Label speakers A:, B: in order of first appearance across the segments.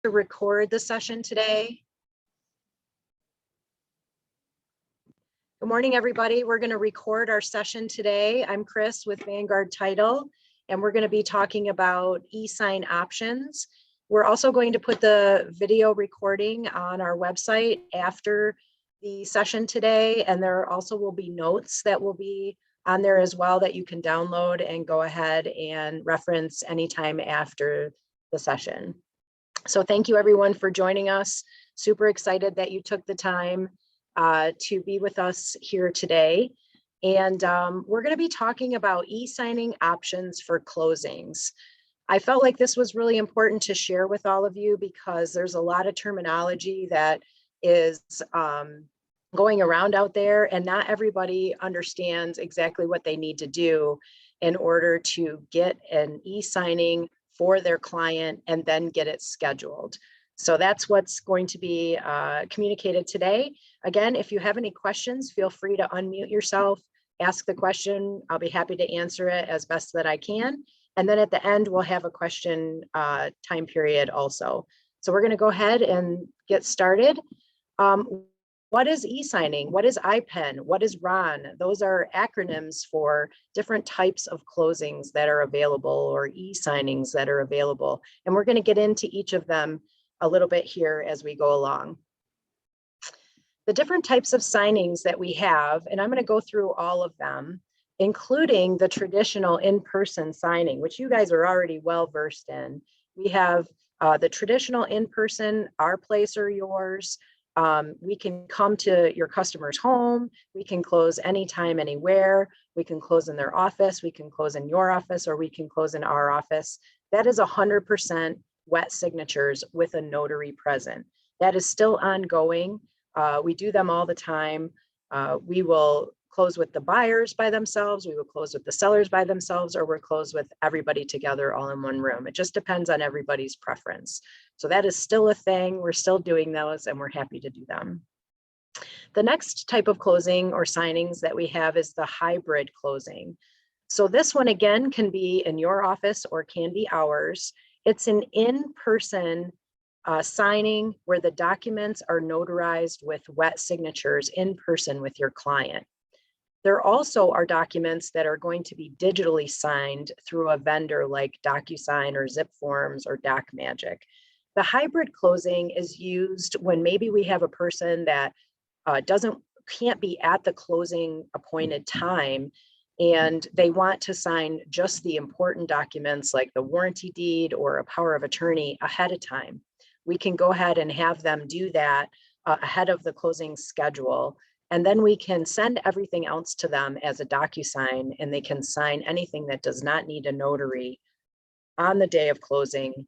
A: to record the session today. Good morning, everybody. We're going to record our session today. I'm Chris with Vanguard Title, and we're going to be talking about e-sign options. We're also going to put the video recording on our website after the session today, and there also will be notes that will be on there as well that you can download and go ahead and reference anytime after the session. So thank you everyone for joining us. Super excited that you took the time to be with us here today. And we're going to be talking about e-signing options for closings. I felt like this was really important to share with all of you because there's a lot of terminology that is going around out there, and not everybody understands exactly what they need to do in order to get an e-signing for their client and then get it scheduled. So that's what's going to be communicated today. Again, if you have any questions, feel free to unmute yourself, ask the question. I'll be happy to answer it as best that I can. And then at the end, we'll have a question time period also. So we're going to go ahead and get started. What is e-signing? What is IPEN? What is RON? Those are acronyms for different types of closings that are available or e-signings that are available. And we're going to get into each of them a little bit here as we go along. The different types of signings that we have, and I'm going to go through all of them, including the traditional in-person signing, which you guys are already well versed in. We have the traditional in-person, our place or yours. We can come to your customer's home. We can close anytime, anywhere. We can close in their office. We can close in your office, or we can close in our office. That is 100% wet signatures with a notary present. That is still ongoing. We do them all the time. We will close with the buyers by themselves. We will close with the sellers by themselves, or we're closed with everybody together all in one room. It just depends on everybody's preference. So that is still a thing. We're still doing those, and we're happy to do them. The next type of closing or signings that we have is the hybrid closing. So this one again can be in your office or can be ours. It's an in-person signing where the documents are notarized with wet signatures in person with your client. There also are documents that are going to be digitally signed through a vendor like DocuSign or Zip Forms or DocMagic. The hybrid closing is used when maybe we have a person that can't be at the closing appointed time, and they want to sign just the important documents like the warranty deed or a power of attorney ahead of time. We can go ahead and have them do that ahead of the closing schedule. And then we can send everything else to them as a DocuSign, and they can sign anything that does not need a notary on the day of closing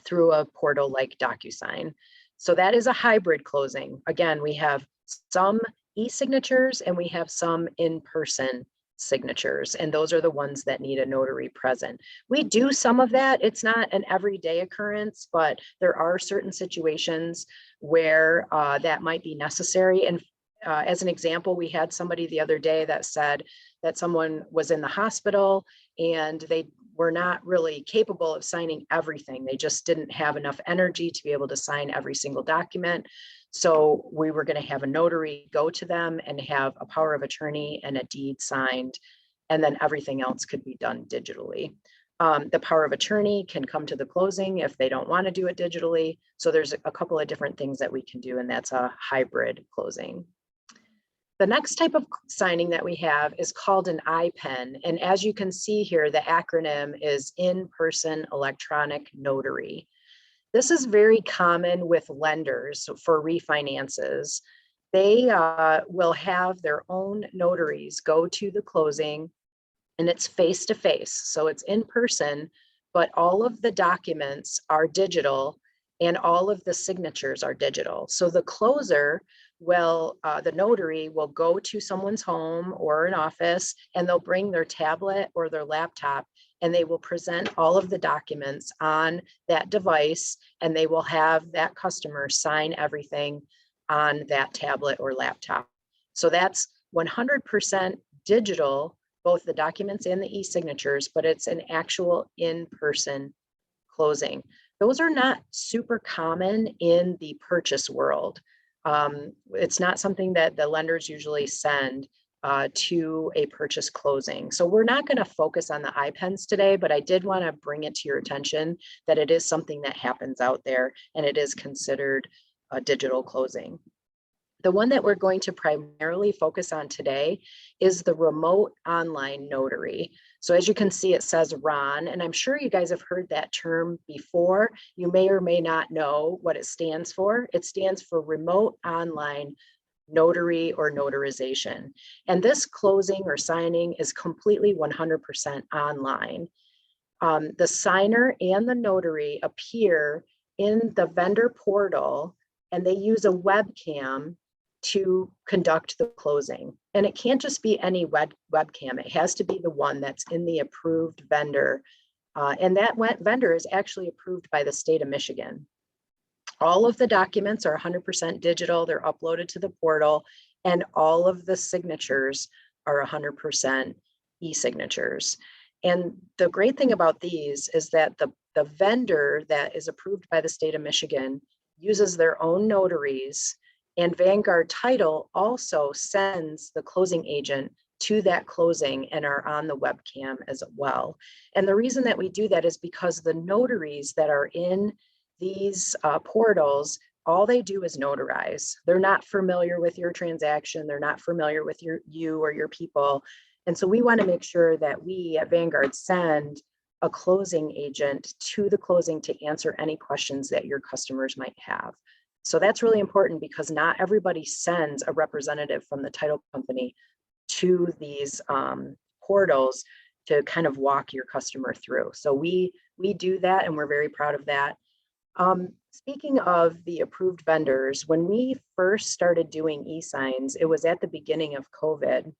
A: through a portal like DocuSign. So that is a hybrid closing. Again, we have some e-signatures and we have some in-person signatures, and those are the ones that need a notary present. We do some of that. It's not an everyday occurrence, but there are certain situations where that might be necessary. And as an example, we had somebody the other day that said that someone was in the hospital and they were not really capable of signing everything. They just didn't have enough energy to be able to sign every single document. So we were going to have a notary go to them and have a power of attorney and a deed signed, and then everything else could be done digitally. The power of attorney can come to the closing if they don't want to do it digitally. So there's a couple of different things that we can do, and that's a hybrid closing. The next type of signing that we have is called an IPEN. And as you can see here, the acronym is In-Person Electronic Notary. This is very common with lenders for refinances. They will have their own notaries go to the closing, and it's face-to-face. So it's in person, but all of the documents are digital and all of the signatures are digital. So the closer will, the notary will go to someone's home or an office, and they'll bring their tablet or their laptop, and they will present all of the documents on that device, and they will have that customer sign everything on that tablet or laptop. So that's 100% digital, both the documents and the e-signatures, but it's an actual in-person closing. those are not super common in the purchase world. It's not something that the lenders usually send to a purchase closing. So we're not going to focus on the I-pens today, but I did want to bring it to your attention that it is something that happens out there and it is considered a digital closing. The one that we're going to primarily focus on today is the remote online notary. So as you can see, it says RON, and I'm sure you guys have heard that term before. You may or may not know what it stands for. It stands for remote online notary or notarization. And this closing or signing is completely 100% online. The signer and the notary appear in the vendor portal, and they use a webcam to conduct the closing. And it can't just be any webcam. It has to be the one that's in the approved vendor. And that vendor is actually approved by the state of Michigan. All of the documents are 100% digital. They're uploaded to the portal, and all of the signatures are 100% e-signatures. And the great thing about these is that the vendor that is approved by the state of Michigan uses their own notaries, and Vanguard Title also sends the closing agent to that closing and are on the webcam as well. And the reason that we do that is because the notaries that are in these portals, all they do is notarize. They're not familiar with your transaction. They're not familiar with you or your people. And so we want to make sure that we at Vanguard send a closing agent to the closing to answer any questions that your customers might have. So that's really important because not everybody sends a representative from the title company to these portals to kind of walk your customer through. So we do that, and we're very proud of that. Speaking of the approved vendors, when we first started doing e-signs, it was at the beginning of COVID.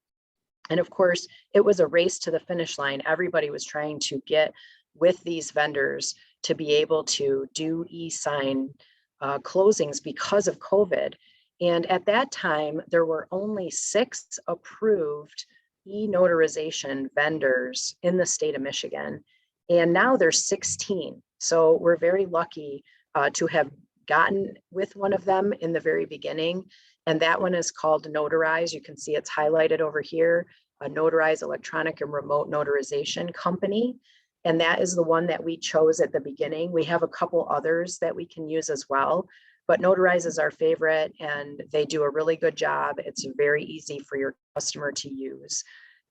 A: And of course, it was a race to the finish line. Everybody was trying to get with these vendors to be able to do e-sign closings because of COVID. And at that time, there were only 6 approved e-notarization vendors in the state of Michigan. And now there's 16. So we're very lucky to have gotten with one of them in the very beginning. And that one is called Notarize. You can see it's highlighted over here, a Notarize Electronic and Remote Notarization Company. And that is the one that we chose at the beginning. We have a couple others that we can use as well, but Notarize is our favorite and they do a really good job. It's very easy for your customer to use.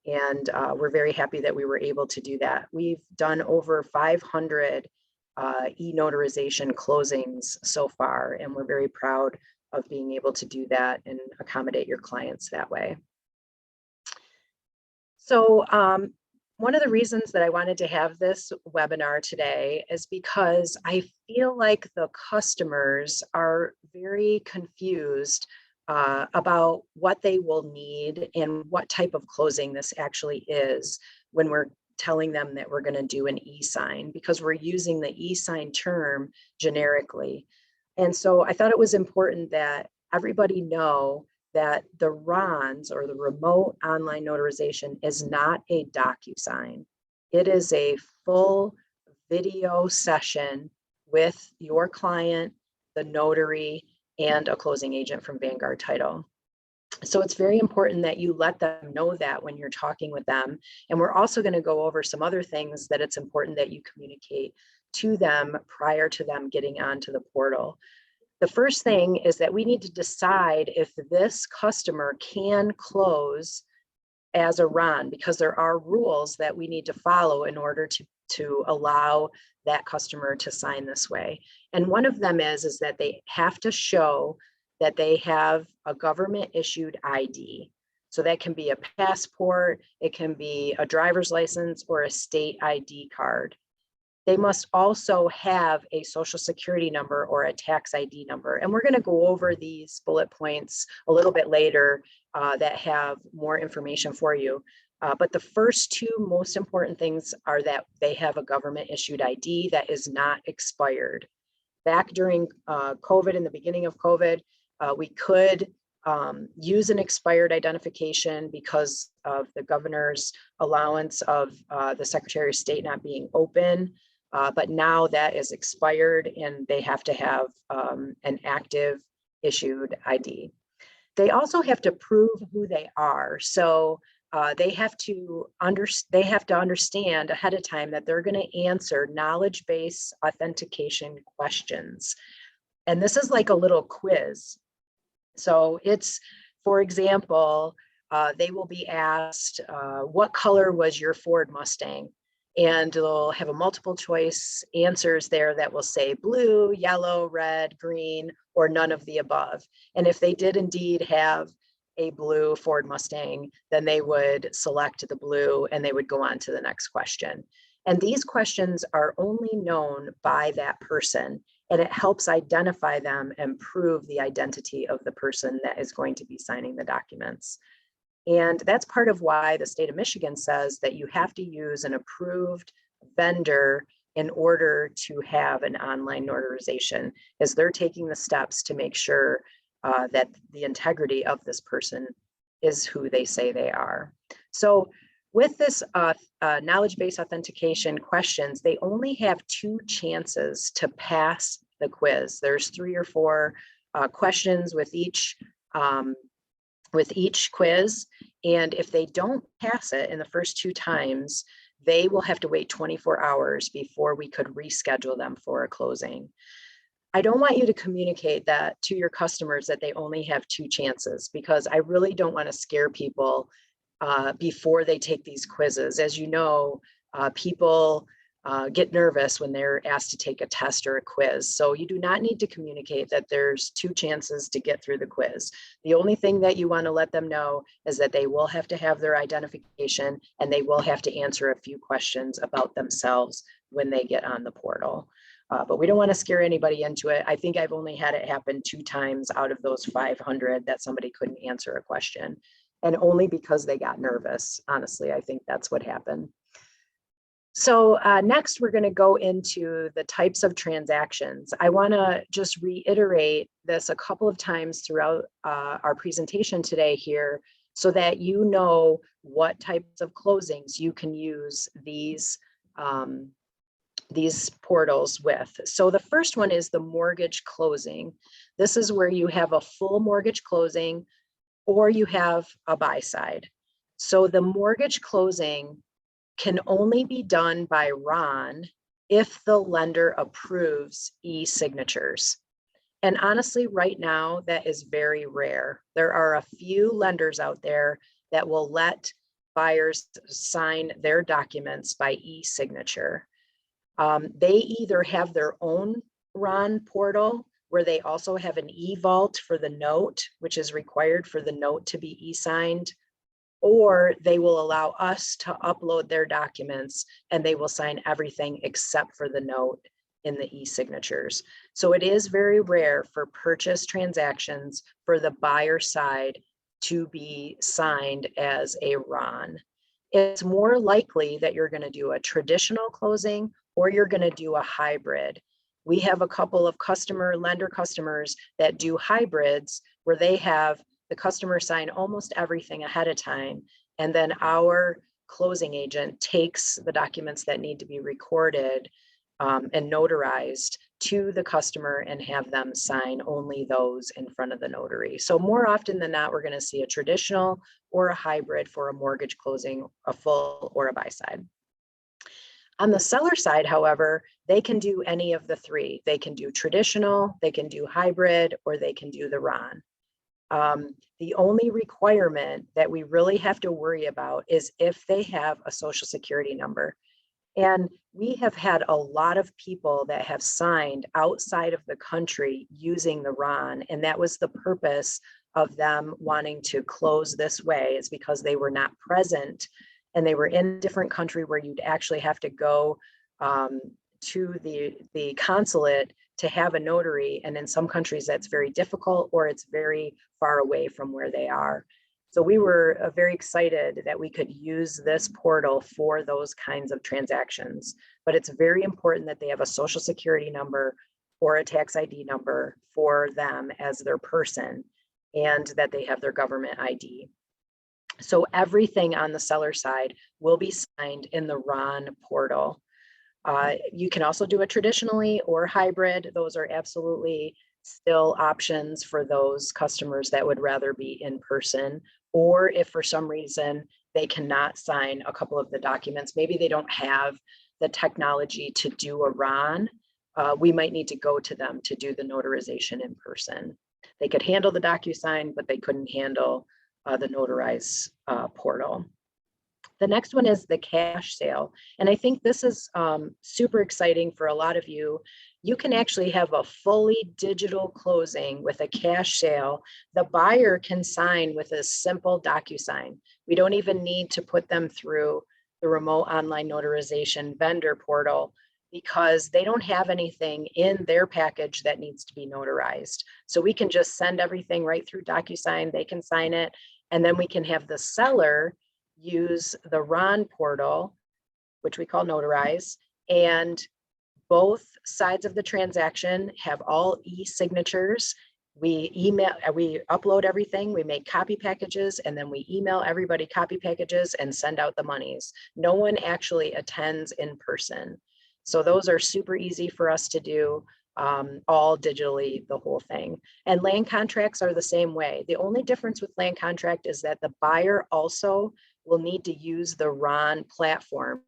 A: And we're very happy that we were able to do that. We've done over 500 e-notarization closings so far, and we're very proud of being able to do that and accommodate your clients that way. So one of the reasons that I wanted to have this webinar today is because I feel like the customers are very confused about what they will need and what type of closing this actually is when we're telling them that we're going to do an e-sign, because we're using the e-sign term generically. And so I thought it was important that everybody know that the RONs, or the remote online notarization, is not a DocuSign. It is a full video session with your client, the notary, and a closing agent from Vanguard Title. So it's very important that you let them know that when you're talking with them. And we're also going to go over some other things that it's important that you communicate to them prior to them getting onto the portal. The first thing is that we need to decide if this customer can close as a RON, because there are rules that we need to follow in order to allow that customer to sign this way. And one of them is that they have to show that they have a government issued ID. So that can be a passport, it can be a driver's license, or a state ID card. They must also have a social security number or a tax ID number. And we're going to go over these bullet points a little bit later that have more information for you. But the first 2 most important things are that they have a government issued ID that is not expired. Back during COVID, in the beginning of COVID, we could use an expired identification because of the governor's allowance of the Secretary of State not being open but now that is expired and they have to have an active issued ID. They also have to prove who they are. So they have to understand ahead of time that they're going to answer knowledge-based authentication questions. And this is like a little quiz. So it's, for example, they will be asked, what color was your Ford Mustang? And they'll have a multiple choice answers there that will say blue, yellow, red, green, or none of the above. And if they did indeed have a blue Ford Mustang, then they would select the blue and they would go on to the next question. And these questions are only known by that person, and it helps identify them and prove the identity of the person that is going to be signing the documents. And that's part of why the state of Michigan says that you have to use an approved vendor in order to have an online notarization, as they're taking the steps to make sure that the integrity of this person is who they say they are. So with this knowledge-based authentication questions, they only have 2 chances to pass the quiz. There's 3 or 4 questions with each quiz. And if they don't pass it in the first 2 times, they will have to wait 24 hours before we could reschedule them for a closing. I don't want you to communicate that to your customers that they only have 2 chances, because I really don't want to scare people before they take these quizzes. As you know, people get nervous when they're asked to take a test or a quiz. So you do not need to communicate that there's 2 chances to get through the quiz. The only thing that you want to let them know is that they will have to have their identification and they will have to answer a few questions about themselves when they get on the portal. But we don't want to scare anybody into it. I think I've only had it happen 2 times out of those 500 that somebody couldn't answer a question, and only because they got nervous. Honestly, I think that's what happened. So next, we're going to go into the types of transactions. I want to just reiterate this a couple of times throughout our presentation today here, so that you know what types of closings you can use these portals with. So the first one is the mortgage closing. This is where you have a full mortgage closing or you have a buy side. So the mortgage closing can only be done by Ron if the lender approves e-signatures. And honestly, right now, that is very rare. There are a few lenders out there that will let buyers sign their documents by e-signature. They either have their own Ron portal, where they also have an e-vault for the note, which is required for the note to be e-signed, or they will allow us to upload their documents and they will sign everything except for the note in the e-signatures. So it is very rare for purchase transactions for the buyer side to be signed as a Ron. It's more likely that you're going to do a traditional closing or you're going to do a hybrid. We have a couple of lender customers that do hybrids where they have the customer sign almost everything ahead of time, and then our closing agent takes the documents that need to be recorded and notarized to the customer and have them sign only those in front of the notary. So more often than not, we're going to see a traditional or a hybrid for a mortgage closing, a full or a buy side. On the seller side, however, they can do any of the 3. They can do traditional, they can do hybrid, or they can do the Ron. The only requirement that we really have to worry about is if they have a social security number. And we have had a lot of people that have signed outside of the country using the Ron, and that was the purpose of them wanting to close this way, is because they were not present and they were in a different country where you'd actually have to go to the consulate to have a notary. And in some countries that's very difficult, or it's very far away from where they are. So we were very excited that we could use this portal for those kinds of transactions. But it's very important that they have a social security number or a tax ID number for them as their person, and that they have their government ID. So everything on the seller side will be signed in the Ron portal. You can also do it traditionally or hybrid. Those are absolutely still options for those customers that would rather be in person, or if for some reason they cannot sign a couple of the documents, maybe they don't have the technology to do a RON, we might need to go to them to do the notarization in person. They could handle the DocuSign, but they couldn't handle the Notarize portal. The next one is the cash sale. And I think this is super exciting for a lot of you. You can actually have a fully digital closing with a cash sale. The buyer can sign with a simple DocuSign. We don't even need to put them through the remote online notarization vendor portal because they don't have anything in their package that needs to be notarized. So we can just send everything right through DocuSign. They can sign it, and then we can have the seller use the RON portal, which we call Notarize, and both sides of the transaction have all e-signatures. We upload everything, we make copy packages, and then we email everybody copy packages and send out the monies. No one actually attends in person. So those are super easy for us to do, all digitally, the whole thing. And land contracts are the same way. The only difference with land contract is that the buyer also will need to use the RON platform,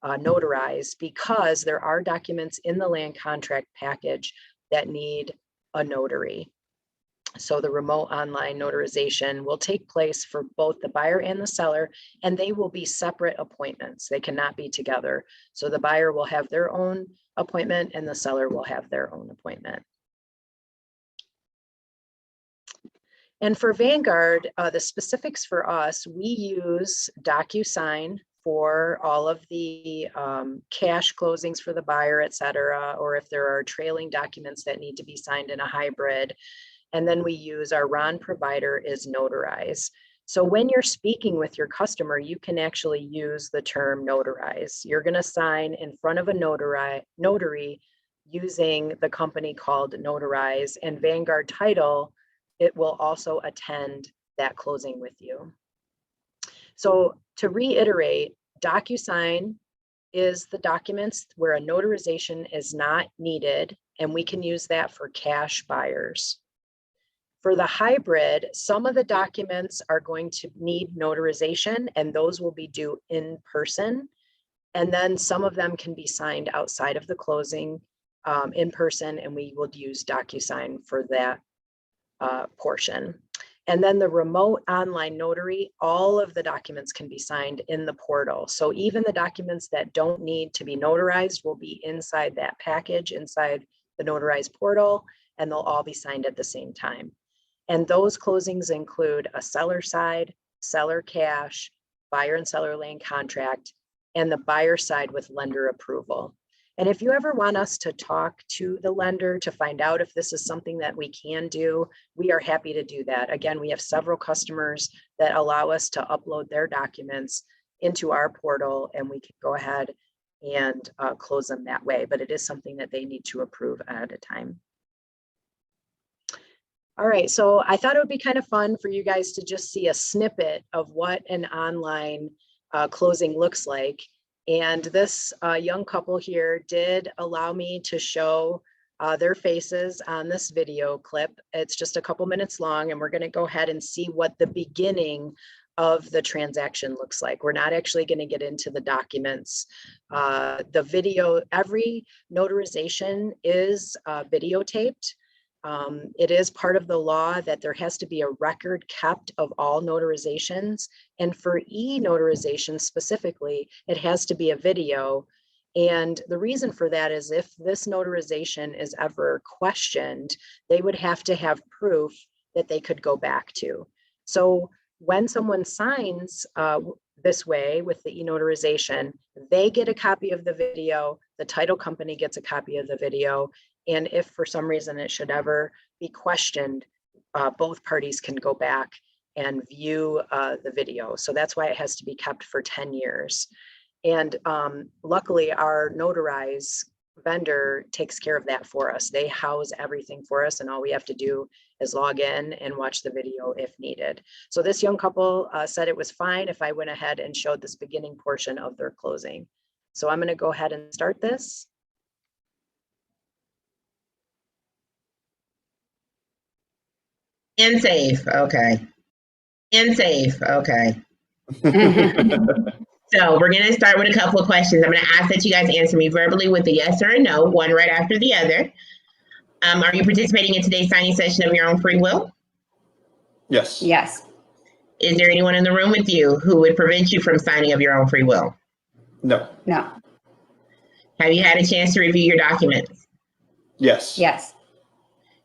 A: Notarize, because there are documents in the land contract package that need a notary. So the remote online notarization will take place for both the buyer and the seller, and they will be separate appointments. They cannot be together. So the buyer will have their own appointment and the seller will have their own appointment. And for Vanguard, the specifics for us, we use DocuSign for all of the cash closings for the buyer, et cetera, or if there are trailing documents that need to be signed in a hybrid. And then we use our RON provider is Notarize. So when you're speaking with your customer, you can actually use the term notarize. You're going to sign in front of a notary using the company called Notarize, and Vanguard Title, it will also attend that closing with you. So to reiterate, DocuSign is the documents where a notarization is not needed, and we can use that for cash buyers. For the hybrid, some of the documents are going to need notarization, and those will be due in person. And then some of them can be signed outside of the closing in person, and we will use DocuSign for that portion. And then the remote online notary, all of the documents can be signed in the portal. So even the documents that don't need to be notarized will be inside that package, inside the notarized portal, and they'll all be signed at the same time. And those closings include a seller side, seller cash, buyer and seller land contract, and the buyer side with lender approval. And if you ever want us to talk to the lender to find out if this is something that we can do, we are happy to do that. Again, we have several customers that allow us to upload their documents into our portal, and we can go ahead and close them that way. But it is something that they need to approve at a time. All right, so I thought it would be kind of fun for you guys to just see a snippet of what an online closing looks like. And this young couple here did allow me to show their faces on this video clip. It's just a couple minutes long, and we're going to go ahead and see what the beginning of the transaction looks like. We're not actually going to get into the documents. The video, every notarization is videotaped. It is part of the law that there has to be a record kept of all notarizations. And for e-notarization specifically, it has to be a video. And the reason for that is if this notarization is ever questioned, they would have to have proof that they could go back to. So when someone signs this way with the e-notarization, they get a copy of the video, the title company gets a copy of the video, and if for some reason it should ever be questioned, both parties can go back and view the video. So that's why it has to be kept for 10 years. And luckily our Notarize vendor takes care of that for us. They house everything for us, and all we have to do is log in and watch the video if needed. So this young couple said it was fine if I went ahead and showed this beginning portion of their closing. So I'm going to go ahead and start this.
B: And safe, okay. And safe, okay. So we're gonna start with a couple of questions. I'm gonna ask that you guys answer me verbally with a yes or a no, one right after the other. Are you participating in today's signing session of your own free will?
C: Yes.
D: Yes.
B: Is there anyone in the room with you who would prevent you from signing of your own free will?
C: No.
D: No.
B: Have you had a chance to review your documents?
C: Yes.
D: Yes.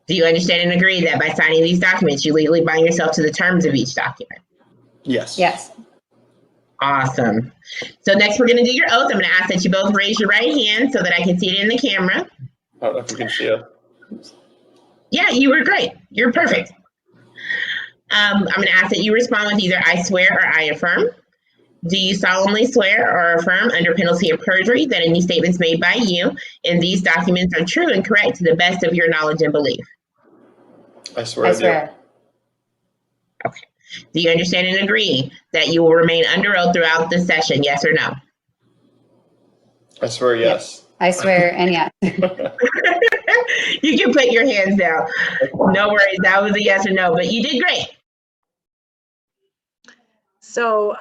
B: Do you understand and agree that by signing these documents, you legally bind yourself to the terms of each document?
C: Yes.
D: Yes.
B: Awesome. So next we're gonna do your oath. I'm gonna ask that you both raise your right hand so that I can see it in the camera.
C: I don't know if you can see it.
B: Yeah, you were great. You're perfect. I'm going to ask that you respond with either I swear or I affirm. Do you solemnly swear or affirm under penalty of perjury that any statements made by you in these documents are true and correct to the best of your knowledge and belief?
C: I swear
D: I
C: I do.
D: swear.
B: Okay. Do you understand and agree that you will remain under oath throughout the session, yes or no?
C: I swear yes.
D: I swear and yes.
B: You can put your hands down. No worries. That was a yes or no, but you did great.
A: So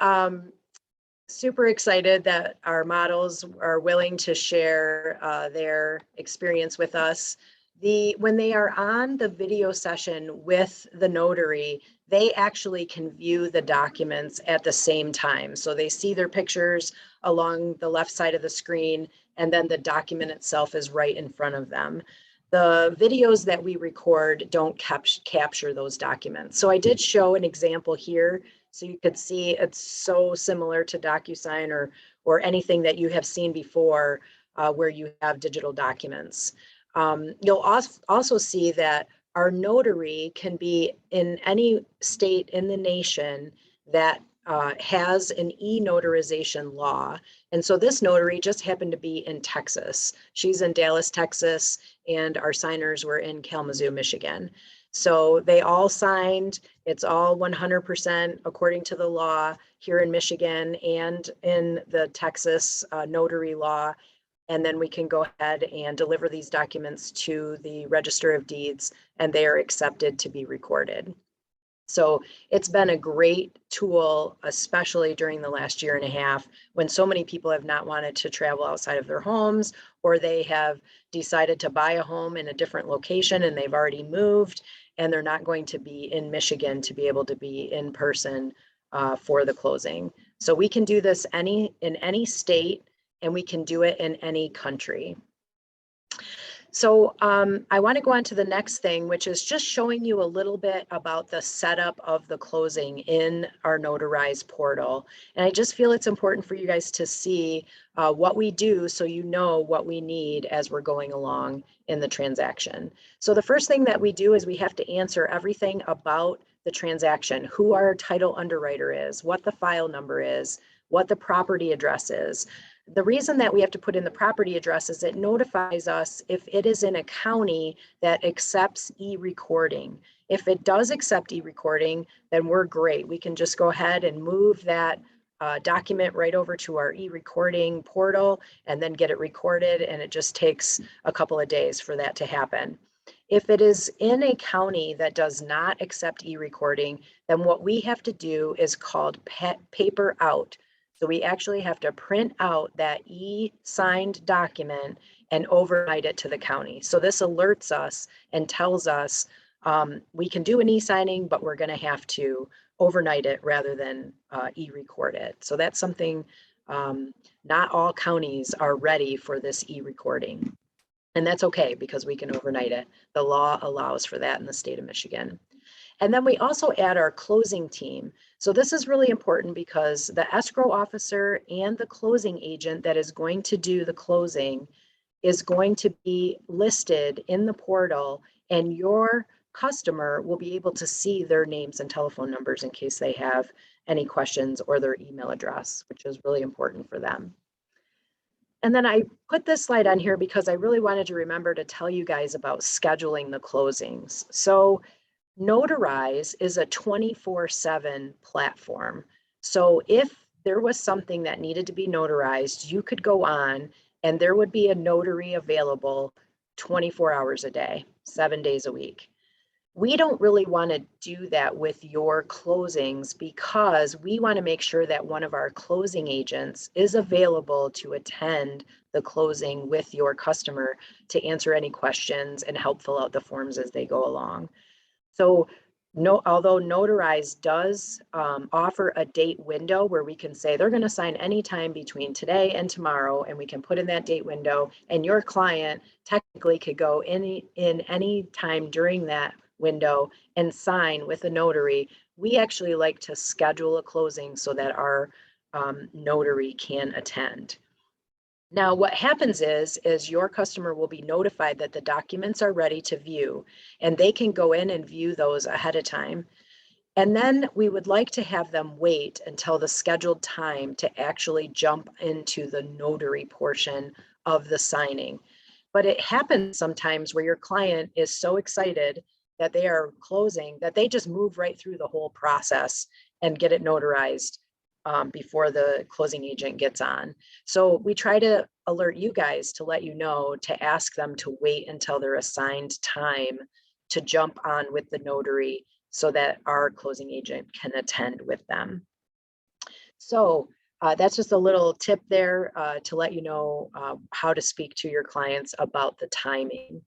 A: super excited that our models are willing to share their experience with us. When they are on the video session with the notary, they actually can view the documents at the same time. So they see their pictures along the left side of the screen, and then the document itself is right in front of them. The videos that we record don't capture those documents. So I did show an example here so you could see it's so similar to DocuSign or anything that you have seen before where you have digital documents. You'll also see that our notary can be in any state in the nation that has an e-notarization law. And so this notary just happened to be in Texas. She's in Dallas, Texas, and our signers were in Kalamazoo, Michigan. So they all signed. It's all 100% according to the law here in Michigan and in the Texas notary law. And then we can go ahead and deliver these documents to the Register of Deeds, and they are accepted to be recorded. So it's been a great tool, especially during the last year and a half, when so many people have not wanted to travel outside of their homes, or they have decided to buy a home in a different location and they've already moved, and they're not going to be in Michigan to be able to be in person for the closing. So we can do this in any state, and we can do it in any country. So I want to go on to the next thing, which is just showing you a little bit about the setup of the closing in our notarized portal. And I just feel it's important for you guys to see what we do so you know what we need as we're going along in the transaction. So the first thing that we do is we have to answer everything about the transaction, who our title underwriter is, what the file number is, what the property address is. The reason that we have to put in the property address is it notifies us if it is in a county that accepts e-recording. If it does accept e-recording, then we're great. We can just go ahead and move that document right over to our e-recording portal and then get it recorded, and it just takes a couple of days for that to happen. If it is in a county that does not accept e-recording, then what we have to do is called paper out. So we actually have to print out that e-signed document and overnight it to the county. So this alerts us and tells us we can do an e-signing, but we're going to have to overnight it rather than e-record it. So that's something, not all counties are ready for this e-recording. And that's okay because we can overnight it. The law allows for that in the state of Michigan. And then we also add our closing team. So this is really important because the escrow officer and the closing agent that is going to do the closing is going to be listed in the portal, and your customer will be able to see their names and telephone numbers in case they have any questions, or their email address, which is really important for them. And then I put this slide on here because I really wanted to remember to tell you guys about scheduling the closings. So Notarize is a 24/7 platform. So if there was something that needed to be notarized, you could go on and there would be a notary available 24 hours a day, 7 days a week. We don't really want to do that with your closings because we want to make sure that one of our closing agents is available to attend the closing with your customer to answer any questions and help fill out the forms as they go along. So although Notarize does offer a date window where we can say they're going to sign anytime between today and tomorrow, and we can put in that date window, and your client technically could go in any time during that window and sign with a notary. We actually like to schedule a closing so that our notary can attend. Now, what happens is your customer will be notified that the documents are ready to view, and they can go in and view those ahead of time. And then we would like to have them wait until the scheduled time to actually jump into the notary portion of the signing. But it happens sometimes where your client is so excited that they are closing that they just move right through the whole process and get it notarized before the closing agent gets on. So we try to alert you guys to let you know to ask them to wait until their assigned time to jump on with the notary so that our closing agent can attend with them. So that's just a little tip there to let you know how to speak to your clients about the timing.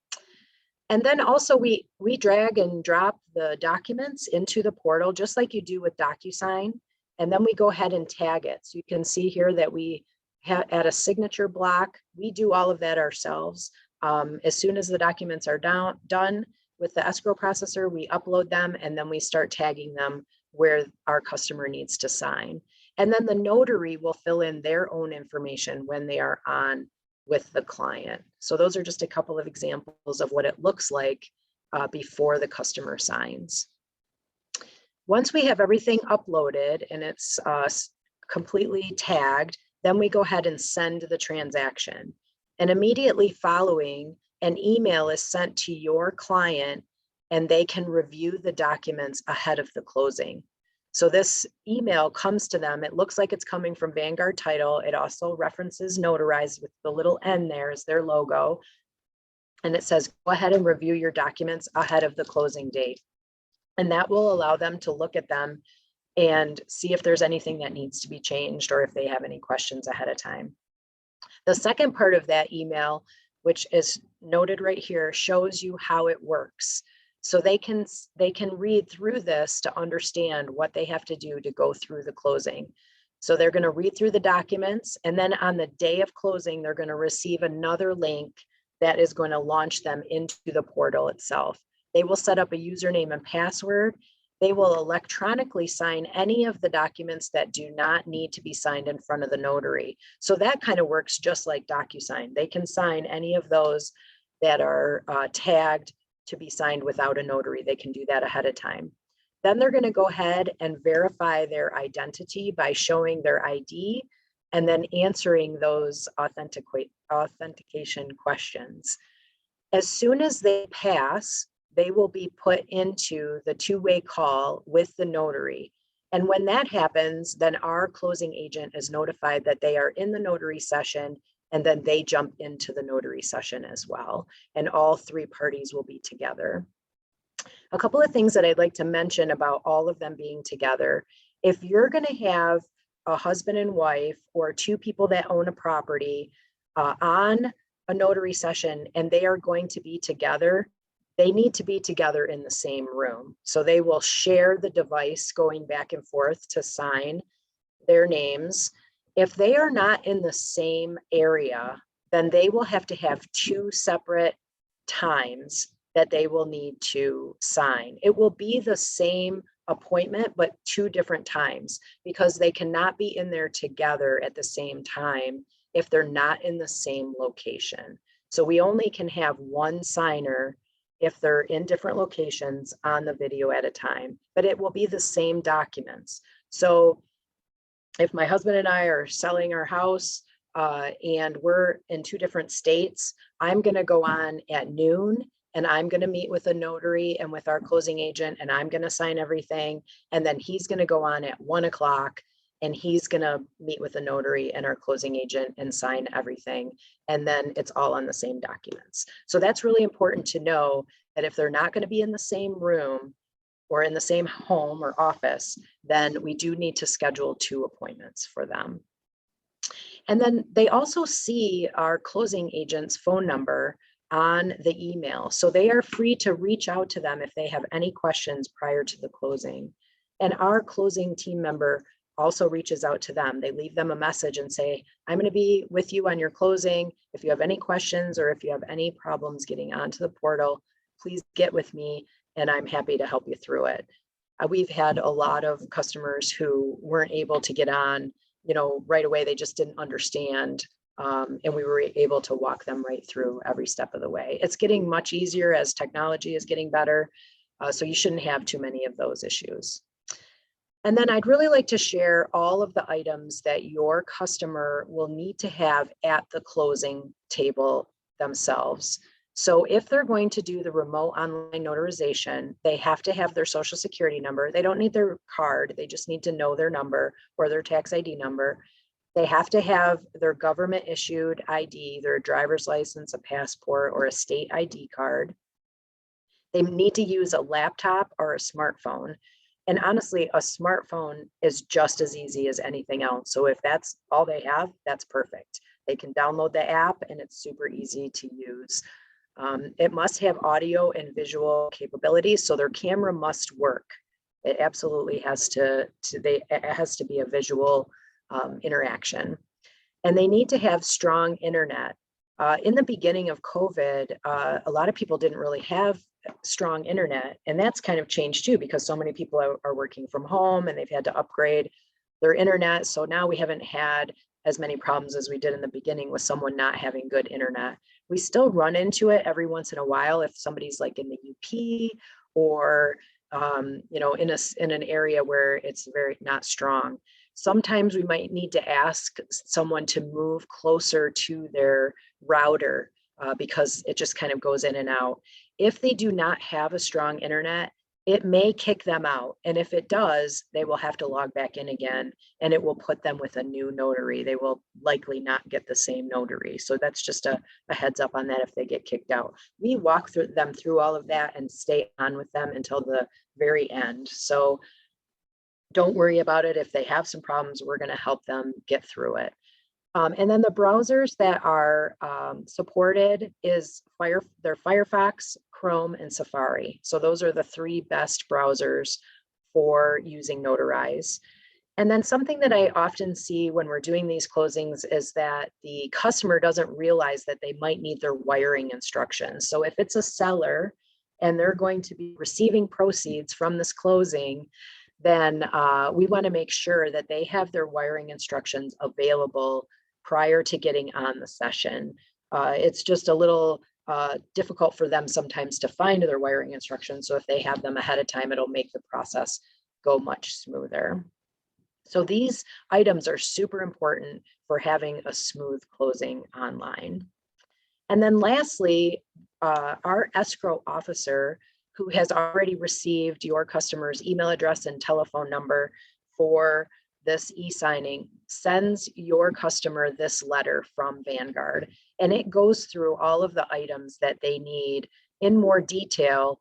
A: And then also we drag and drop the documents into the portal just like you do with DocuSign. And then we go ahead and tag it. So you can see here that we add a signature block. We do all of that ourselves. As soon as the documents are done with the escrow processor, we upload them and then we start tagging them where our customer needs to sign. And then the notary will fill in their own information when they are on with the client. So those are just a couple of examples of what it looks like before the customer signs. Once we have everything uploaded and it's completely tagged, then we go ahead and send the transaction. And immediately following, an email is sent to your client and they can review the documents ahead of the closing. So this email comes to them. It looks like it's coming from Vanguard Title. It also references Notarize with the little N there as their logo. And it says, go ahead and review your documents ahead of the closing date. And that will allow them to look at them and see if there's anything that needs to be changed or if they have any questions ahead of time. The second part of that email, which is noted right here, shows you how it works. So they can read through this to understand what they have to do to go through the closing. So they're going to read through the documents, and then on the day of closing, they're going to receive another link that is going to launch them into the portal itself. They will set up a username and password. They will electronically sign any of the documents that do not need to be signed in front of the notary. So that kind of works just like DocuSign. They can sign any of those that are tagged to be signed without a notary. They can do that ahead of time. Then they're going to go ahead and verify their identity by showing their ID and then answering those authentication questions. As soon as they pass, they will be put into the two-way call with the notary. And when that happens, then our closing agent is notified that they are in the notary session, and then they jump into the notary session as well. And all three parties will be together. A couple of things that I'd like to mention about all of them being together. If you're going to have a husband and wife or two people that own a property on a notary session and they are going to be together, they need to be together in the same room. So they will share the device going back and forth to sign their names. If they are not in the same area, then they will have to have two separate times that they will need to sign. It will be the same appointment, but two different times, because they cannot be in there together at the same time if they're not in the same location. So we only can have one signer if they're in different locations on the video at a time, but it will be the same documents. So if my husband and I are selling our house and we're in two different states, I'm going to go on at noon and I'm going to meet with a notary and with our closing agent, and I'm going to sign everything. And then he's going to go on at 1 o'clock and he's going to meet with a notary and our closing agent and sign everything. And then it's all on the same documents. So that's really important to know, that if they're not going to be in the same room or in the same home or office, then we do need to schedule 2 appointments for them. And then they also see our closing agent's phone number on the email. So they are free to reach out to them if they have any questions prior to the closing. And our closing team member also reaches out to them. They leave them a message and say, I'm going to be with you on your closing. If you have any questions or if you have any problems getting onto the portal, please get with me and I'm happy to help you through it. We've had a lot of customers who weren't able to get on, right away. They just didn't understand. And we were able to walk them right through every step of the way. It's getting much easier as technology is getting better. So you shouldn't have too many of those issues. And then I'd really like to share all of the items that your customer will need to have at the closing table themselves. So if they're going to do the remote online notarization, they have to have their social security number. They don't need their card. They just need to know their number or their tax ID number. They have to have their government issued ID, their driver's license, a passport, or a state ID card. They need to use a laptop or a smartphone. And honestly, a smartphone is just as easy as anything else. So if that's all they have, that's perfect. They can download the app and it's super easy to use. It must have audio and visual capabilities, so their camera must work. It absolutely has to it has to be a visual interaction. And they need to have strong internet. In the beginning of COVID, a lot of people didn't really have strong internet, and that's kind of changed too, because so many people are working from home and they've had to upgrade their internet. So now we haven't had as many problems as we did in the beginning with someone not having good internet. We still run into it every once in a while if somebody's like in the UP or in an area where it's very not strong. Sometimes we might need to ask someone to move closer to their router because it just kind of goes in and out. If they do not have a strong internet, it may kick them out. And if it does, they will have to log back in again and it will put them with a new notary. They will likely not get the same notary. So that's just a heads up on that if they get kicked out. We walk them through all of that and stay on with them until the very end. So don't worry about it. If they have some problems, we're going to help them get through it. And then the browsers that are supported is Firefox, Chrome, and Safari. So those are the 3 best browsers for using Notarize. And then something that I often see when we're doing these closings is that the customer doesn't realize that they might need their wiring instructions. So if it's a seller and they're going to be receiving proceeds from this closing, then we want to make sure that they have their wiring instructions available prior to getting on the session. It's just a little difficult for them sometimes to find their wiring instructions. So if they have them ahead of time, it'll make the process go much smoother. So these items are super important for having a smooth closing online. And then lastly, our escrow officer, who has already received your customer's email address and telephone number for this e-signing, sends your customer this letter from Vanguard. And it goes through all of the items that they need in more detail.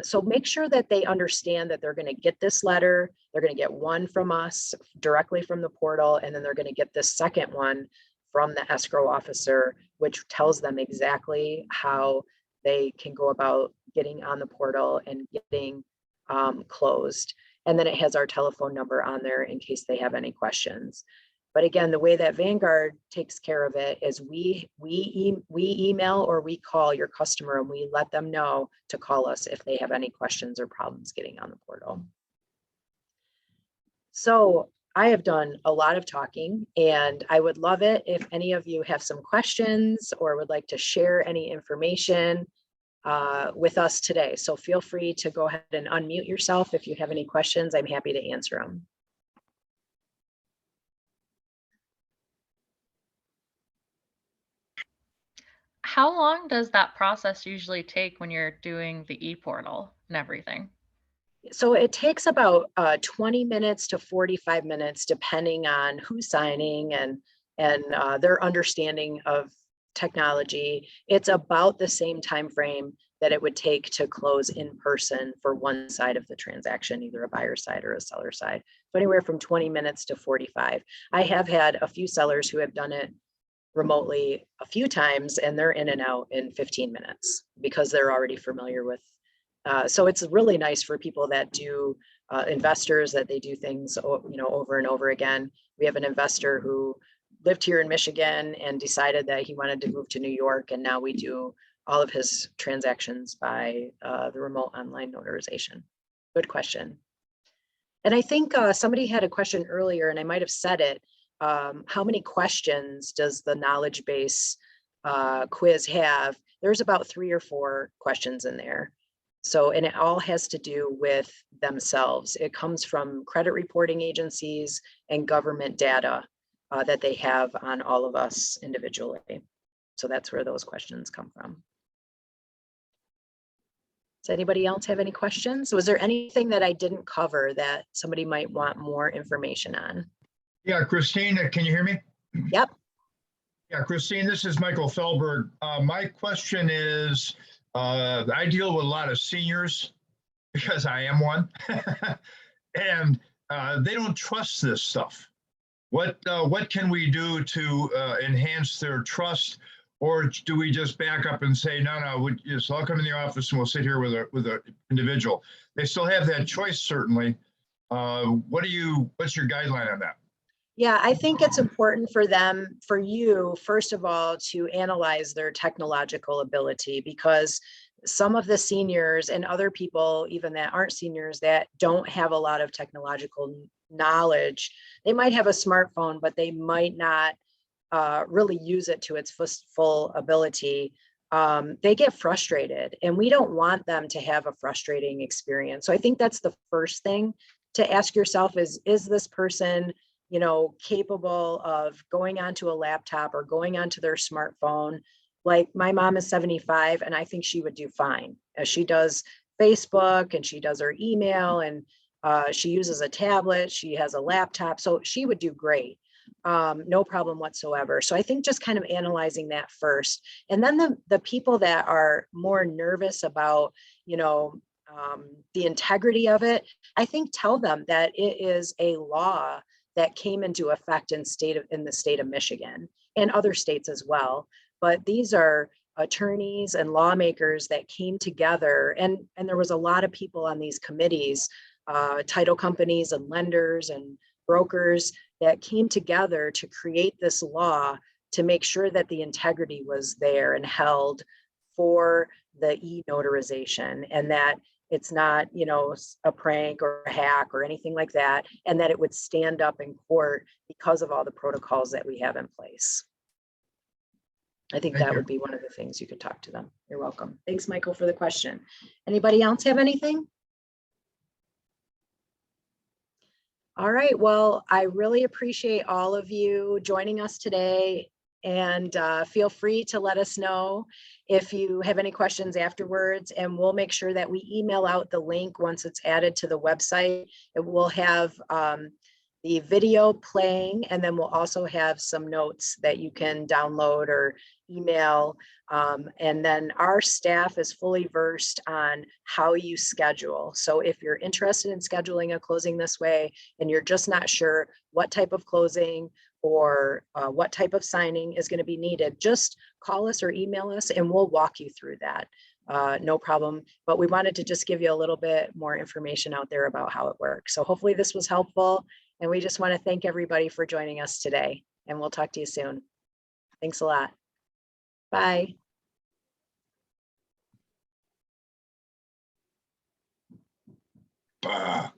A: So make sure that they understand that they're going to get this letter. They're going to get one from us directly from the portal, and then they're going to get this second one from the escrow officer, which tells them exactly how they can go about getting on the portal and getting closed. And then it has our telephone number on there in case they have any questions. But again, the way that Vanguard takes care of it is we email or we call your customer and we let them know to call us if they have any questions or problems getting on the portal. So I have done a lot of talking, and I would love it if any of you have some questions or would like to share any information with us today. So feel free to go ahead and unmute yourself. If you have any questions, I'm happy to answer them.
D: How long does that process usually take when you're doing the e-portal and everything?
A: So it takes about 20 minutes to 45 minutes, depending on who's signing and their understanding of technology. It's about the same time frame that it would take to close in person for one side of the transaction, either a buyer side or a seller side. So anywhere from 20 minutes to 45. I have had a few sellers who have done it remotely a few times, and they're in and out in 15 minutes because they're already familiar with. So it's really nice for people that do investors, that they do things, over and over again. We have an investor who lived here in Michigan and decided that he wanted to move to New York, and now we do all of his transactions by the remote online notarization. Good question. And I think somebody had a question earlier, and I might have said it. How many questions does the knowledge base quiz have? There's about 3 or 4 questions in there. So, and it all has to do with themselves. It comes from credit reporting agencies and government data that they have on all of us individually. So that's where those questions come from. Does anybody else have any questions? Was there anything that I didn't cover that somebody might want more information on?
D: Yeah, Christine, can you hear me?
A: Yep.
D: Yeah, Christine, this is Michael Feldberg. My question is, I deal with a lot of seniors because I am one, and they don't trust this stuff. What can we do to enhance their trust, or do we just back up and say, no, so I'll come in the office and we'll sit here with an individual? They still have that choice, certainly. What's your guideline on that?
A: Yeah, I think it's important for you, first of all, to analyze their technological ability, because some of the seniors and other people, even that aren't seniors, that don't have a lot of technological knowledge, they might have a smartphone, but they might not really use it to its full ability. They get frustrated, and we don't want them to have a frustrating experience. So I think that's the first thing to ask yourself is this person capable of going onto a laptop or going onto their smartphone? Like my mom is 75, and I think she would do fine. As she does Facebook and she does her email, and she uses a tablet, she has a laptop, so she would do great. No problem whatsoever. So I think just kind of analyzing that first. And then the people that are more nervous about, the integrity of it, I think tell them that it is a law that came into effect in the state of Michigan and other states as well. But these are attorneys and lawmakers that came together, and there was a lot of people on these committees, title companies and lenders and brokers that came together to create this law to make sure that the integrity was there and held for the e-notarization, and that it's not, a prank or a hack or anything like that, and that it would stand up in court because of all the protocols that we have in place. I think that would be one of the things you could talk to them. You're welcome. Thanks, Michael, for the question. Anybody else have anything? All right, well, I really appreciate all of you joining us today, and feel free to let us know if you have any questions afterwards, and we'll make sure that we email out the link once it's added to the website. It will have the video playing, and then we'll also have some notes that you can download or email. And then our staff is fully versed on how you schedule. So if you're interested in scheduling a closing this way, and you're just not sure what type of closing or what type of signing is going to be needed, just call us or email us and we'll walk you through that. No problem. But we wanted to just give you a little bit more information out there about how it works. So hopefully this was helpful. And we just want to thank everybody for joining us today. And we'll talk to you soon. Thanks a lot. Bye.
D: Bah.